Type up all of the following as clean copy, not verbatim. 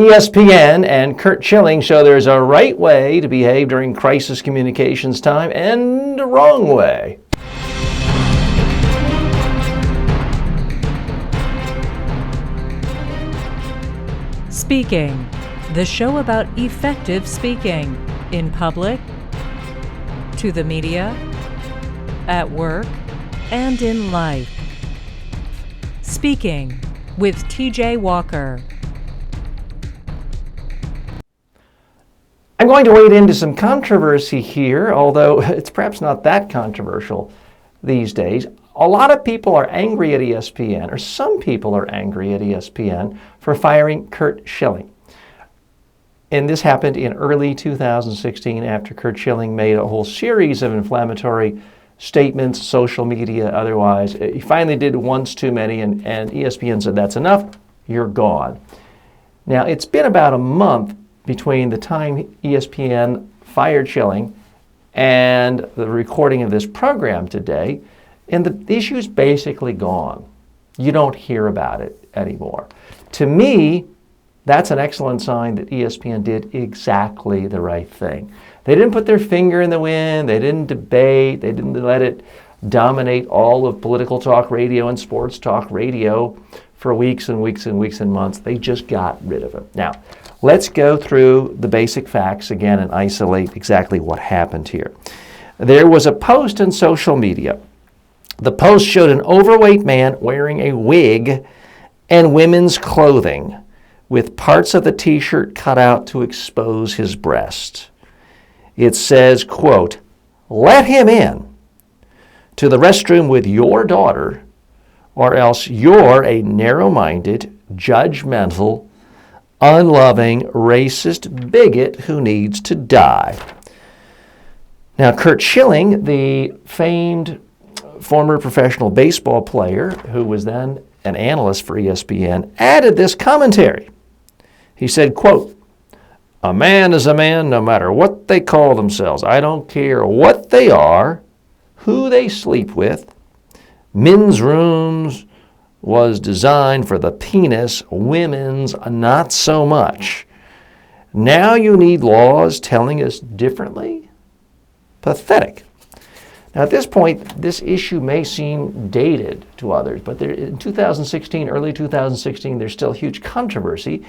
ESPN and Curt Schilling show there's a right way to behave during crisis communications time and a wrong way. Speaking, the show about effective speaking in public, to the media, at work, and in life. Speaking with TJ Walker. I'm going to wade into some controversy here, although it's perhaps not that controversial these days. A lot of people are angry at ESPN, or some people are angry at ESPN for firing Curt Schilling. And this happened in early 2016 after Curt Schilling made a whole series of inflammatory statements, social media, otherwise. He finally did once too many, and ESPN said, that's enough, you're gone. Now, it's been about a month between the time ESPN fired Schilling and the recording of this program today, and the issue's basically gone. You don't hear about it anymore. To me, that's an excellent sign that ESPN did exactly the right thing. They didn't put their finger in the wind, they didn't debate, they didn't let it dominate all of political talk radio and sports talk radio for weeks and weeks and weeks and months. They just got rid of it. Now, let's go through the basic facts again and isolate exactly what happened here. There was a post on social media. The post showed an overweight man wearing a wig and women's clothing with parts of the t-shirt cut out to expose his breast. It says, quote, "Let him in to the restroom with your daughter, or else you're a narrow-minded, judgmental, unloving, racist bigot who needs to die." Now, Curt Schilling, the famed former professional baseball player who was then an analyst for ESPN, added this commentary. He said, quote, "A man is a man no matter what they call themselves. I don't care what they are, who they sleep with. Men's rooms was designed for the penis, women's not so much. Now you need laws telling us differently? Pathetic." Now at this point, this issue may seem dated to others, but in 2016, early 2016, there's still huge controversy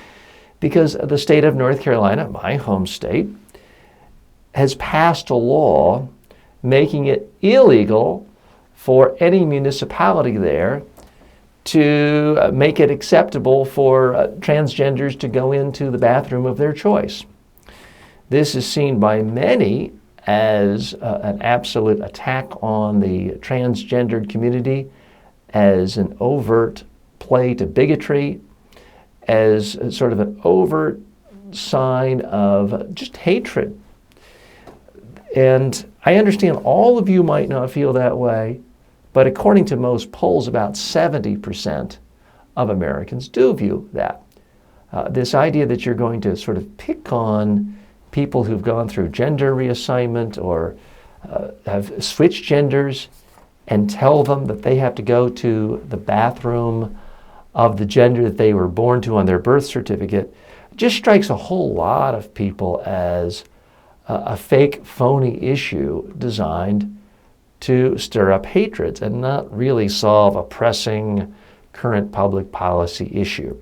because the state of North Carolina, my home state, has passed a law making it illegal for any municipality there to make it acceptable for transgenders to go into the bathroom of their choice. This is seen by many as an absolute attack on the transgendered community, as an overt play to bigotry, as sort of an overt sign of just hatred. And I understand all of you might not feel that way, but according to most polls, about 70% of Americans do view that. This idea that you're going to sort of pick on people who've gone through gender reassignment or have switched genders and tell them that they have to go to the bathroom of the gender that they were born to on their birth certificate just strikes a whole lot of people as a fake, phony issue designed to stir up hatreds and not really solve a pressing current public policy issue.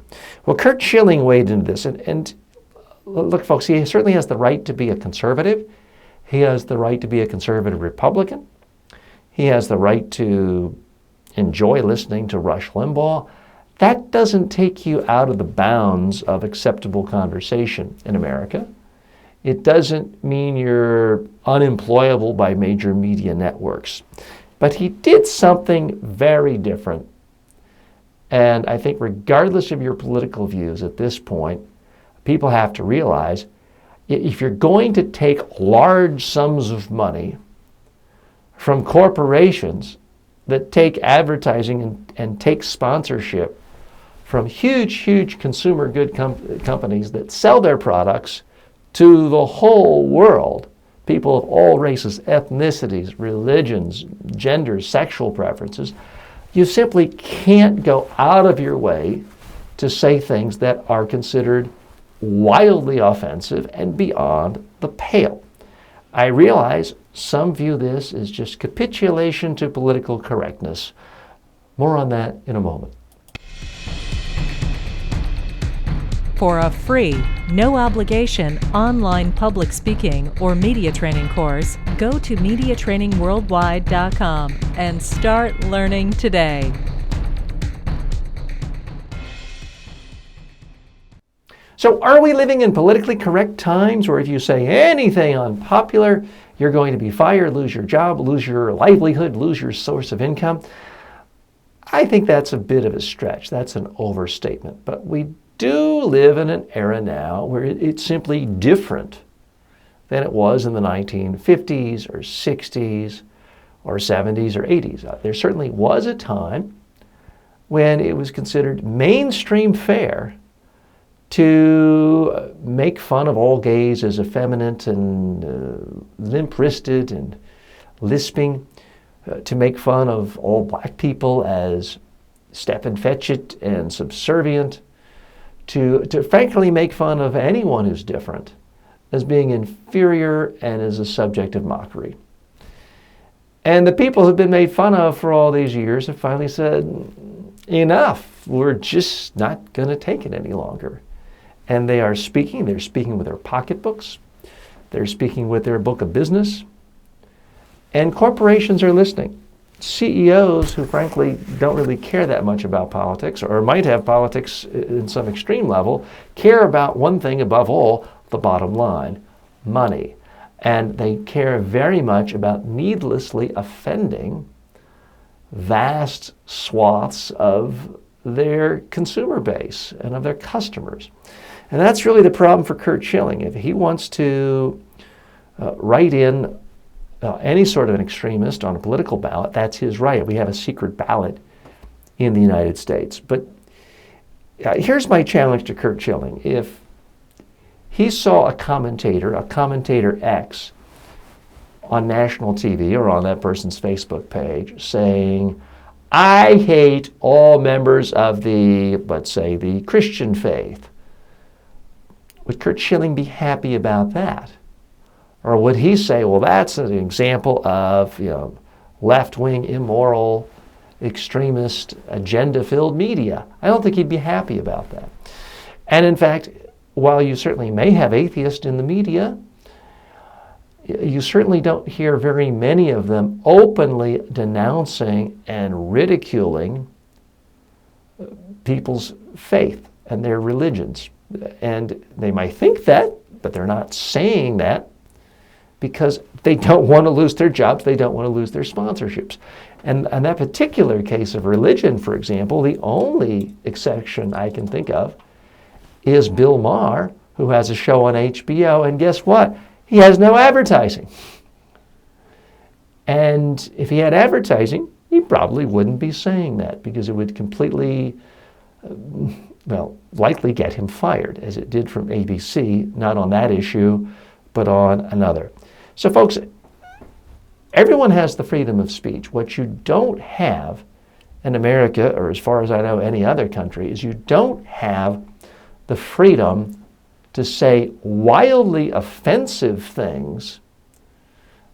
Well, Curt Schilling weighed into this, and look, folks, he certainly has the right to be a conservative. He has the right to be a conservative Republican. He has the right to enjoy listening to Rush Limbaugh. That doesn't take you out of the bounds of acceptable conversation in America. It doesn't mean you're unemployable by major media networks. But he did something very different. And I think regardless of your political views at this point, people have to realize if you're going to take large sums of money from corporations that take advertising and take sponsorship from huge consumer good companies that sell their products to the whole world, people of all races, ethnicities, religions, genders, sexual preferences, you simply can't go out of your way to say things that are considered wildly offensive and beyond the pale. I realize some view this as just capitulation to political correctness. More on that in a moment. For a free, no obligation online public speaking or media training course, go to MediaTrainingWorldwide.com and start learning today. So are we living in politically correct times where if you say anything unpopular, you're going to be fired, lose your job, lose your livelihood, lose your source of income? I think that's a bit of a stretch. That's an overstatement. But we do live in an era now where it's simply different than it was in the 1950s or 60s or 70s or 80s. There certainly was a time when it was considered mainstream fare to make fun of all gays as effeminate and limp-wristed and lisping, to make fun of all black people as step-and-fetch-it and subservient, to frankly make fun of anyone who's different as being inferior and as a subject of mockery. And the people who've been made fun of for all these years have finally said, enough, we're just not going to take it any longer. And they're speaking with their pocketbooks, they're speaking with their book of business, and corporations are listening. CEOs who frankly don't really care that much about politics, or might have politics in some extreme level, care about one thing above all, the bottom line, money. And they care very much about needlessly offending vast swaths of their consumer base and of their customers. And that's really the problem for Curt Schilling. If he wants to write in any sort of an extremist on a political ballot, that's his right. We have a secret ballot in the United States. But here's my challenge to Curt Schilling. If he saw a commentator X, on national TV or on that person's Facebook page saying, I hate all members of the, let's say, the Christian faith, would Curt Schilling be happy about that? Or would he say, well, that's an example of, left-wing, immoral, extremist, agenda-filled media? I don't think he'd be happy about that. And in fact, while you certainly may have atheists in the media, you certainly don't hear very many of them openly denouncing and ridiculing people's faith and their religions. And they might think that, but they're not saying that because they don't want to lose their jobs, they don't want to lose their sponsorships. And in that particular case of religion, for example, the only exception I can think of is Bill Maher, who has a show on HBO, and guess what? He has no advertising. And if he had advertising, he probably wouldn't be saying that because it would completely, likely get him fired, as it did from ABC, not on that issue, but on another. So folks, everyone has the freedom of speech. What you don't have in America, or as far as I know any other country, is you don't have the freedom to say wildly offensive things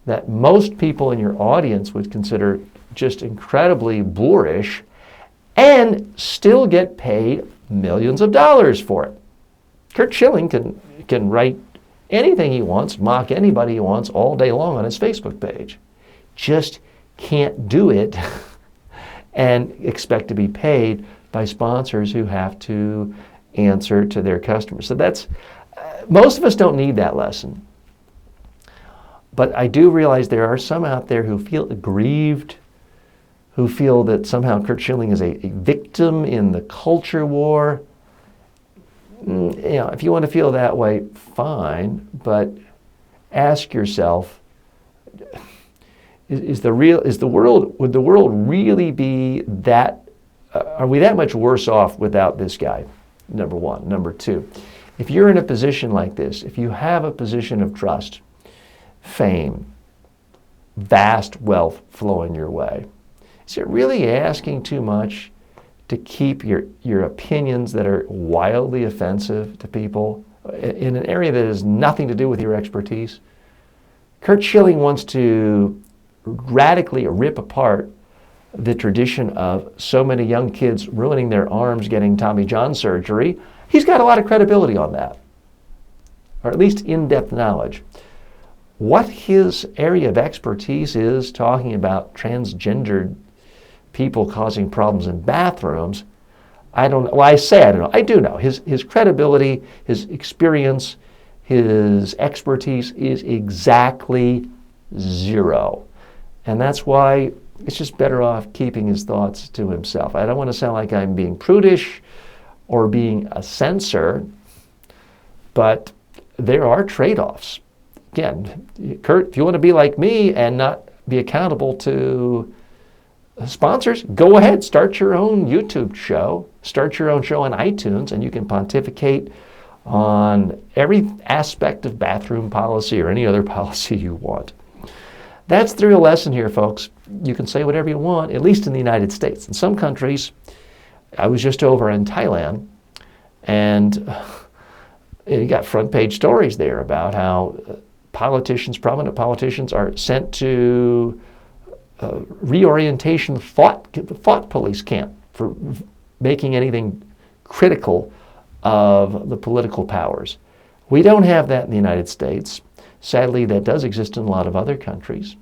that most people in your audience would consider just incredibly boorish and still get paid millions of dollars for it. Curt Schilling can write anything he wants, mock anybody he wants all day long on his Facebook page. Just can't do it and expect to be paid by sponsors who have to answer to their customers. So that's, most of us don't need that lesson. But I do realize there are some out there who feel aggrieved, who feel that somehow Curt Schilling is a victim in the culture war. If you want to feel that way, fine, but ask yourself, would the world really be that, are we that much worse off without this guy? Number one. Number two, if you're in a position like this, if you have a position of trust, fame, vast wealth flowing your way, is it really asking too much to keep your opinions that are wildly offensive to people in an area that has nothing to do with your expertise. Curt Schilling wants to radically rip apart the tradition of so many young kids ruining their arms getting Tommy John surgery. He's got a lot of credibility on that, or at least in-depth knowledge. What his area of expertise is talking about transgendered people causing problems in bathrooms, I don't know. Well, I say I don't know. I do know. His credibility, his experience, his expertise is exactly zero. And that's why it's just better off keeping his thoughts to himself. I don't want to sound like I'm being prudish or being a censor, but there are trade-offs. Again, Curt, if you want to be like me and not be accountable to sponsors, go ahead, start your own YouTube show, start your own show on iTunes, and you can pontificate on every aspect of bathroom policy or any other policy you want. That's the real lesson here, folks. You can say whatever you want, at least in the United States. In some countries, I was just over in Thailand, and you got front page stories there about how politicians, prominent politicians, are sent to reorientation thought police camp for making anything critical of the political powers. We don't have that in the United States. Sadly, that does exist in a lot of other countries.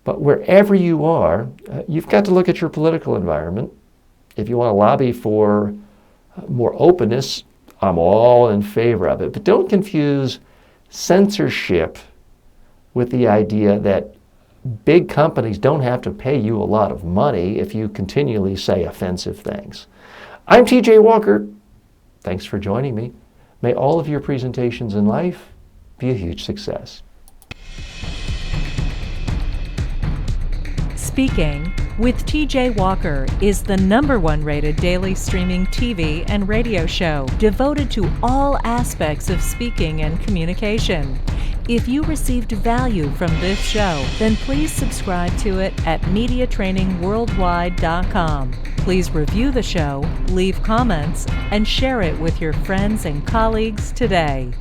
But wherever you are, you've got to look at your political environment. If you want to lobby for more openness, I'm all in favor of it. But don't confuse censorship with the idea that big companies don't have to pay you a lot of money if you continually say offensive things. I'm TJ Walker. Thanks for joining me. May all of your presentations in life be a huge success. Speaking with TJ Walker is the #1 rated daily streaming TV and radio show devoted to all aspects of speaking and communication. If you received value from this show, then please subscribe to it at MediaTrainingWorldwide.com. Please review the show, leave comments, and share it with your friends and colleagues today.